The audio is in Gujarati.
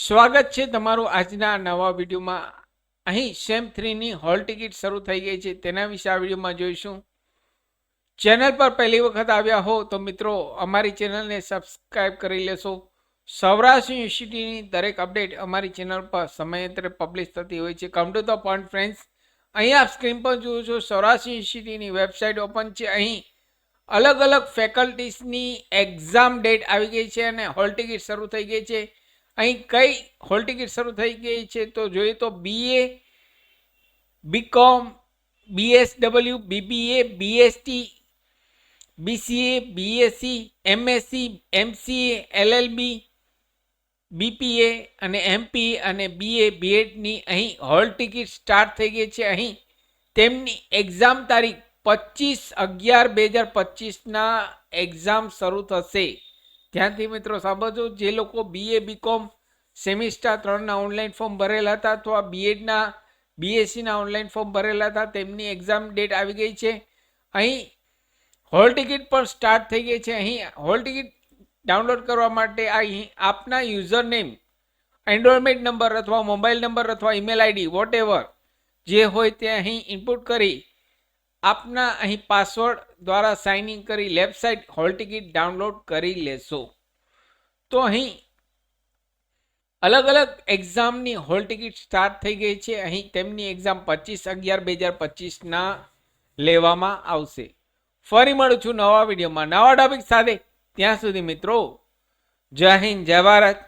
સ્વાગત છે તમારું આજના નવા વિડીયોમાં। અહીં સેમ 3 ની હોલ ટિકિટ શરૂ થઈ ગઈ છે, તેના વિશે આ વિડીયોમાં જોઈશું। ચેનલ પર પહેલી વખત આવ્યા હો તો મિત્રો અમારી ચેનલને સબસ્ક્રાઇબ કરી લેશો। સૌરાષ્ટ્ર યુનિવર્સિટીની દરેક અપડેટ અમારી ચેનલ પર સમયાંતરે પબ્લિશ થતી હોય છે। Come to the point friends, અહીં આપ સ્ક્રીન પર જુઓ છો સૌરાષ્ટ્ર યુનિવર્સિટીની વેબસાઇટ ઓપન છે। અહીં અલગ અલગ ફેકલ્ટીઝની એક્ઝામ ડેટ આવી ગઈ છે અને હોલ ટિકિટ શરૂ થઈ ગઈ છે। અહીં કઈ હોલ ટિકિટ શરૂ થઈ ગઈ છે તો જોઈએ તો BA, BCom, BSW, BBA, BST, BCA, BSc, MSc, MCA, LLB, BPA અને MPA અને BA, BEd ની અહીં હોલ ટિકિટ સ્ટાર્ટ થઈ ગઈ છે। અહીં તેમની એક્ઝામ તારીખ 25/11/2025 ના એક્ઝામ શરૂ થશે। ધ્યાનથી મિત્રો સાંભળજો, જે લોકો BA, BCom સેમિસ્ટર 3 ના ઓનલાઈન ફોર્મ ભરેલા હતા અથવા બીએડના BScના ઓનલાઈન ફોર્મ ભરેલા હતા, તેમની એક્ઝામ ડેટ આવી ગઈ છે। અહીં હોલ ટિકિટ પણ સ્ટાર્ટ થઈ ગઈ છે। અહીં હોલ ટિકિટ ડાઉનલોડ કરવા માટે અહીં આપના યુઝર નેમ, એન્ડરોલમેન્ટ નંબર અથવા મોબાઈલ નંબર અથવા ઈમેલ આઈડી વોટ એવર જે હોય તે અહીં ઇનપુટ કરી આપના અહીં પાસવર્ડ દ્વારા સાઇન ઇન કરી left side hall ticket download કરી લેશો। તો અહીં અલગ અલગ એક્ઝામની હોલ ટિકિટ સ્ટાર્ટ થઈ ગઈ છે। અહીં તેમની એક્ઝામ 25/11/2025 ના લેવામાં આવશે। ફરી મળું છું નવા વિડીયોમાં નવા ટોપિક સાથે। ત્યાં સુધી મિત્રો જય હિન્દ, જય ભારત।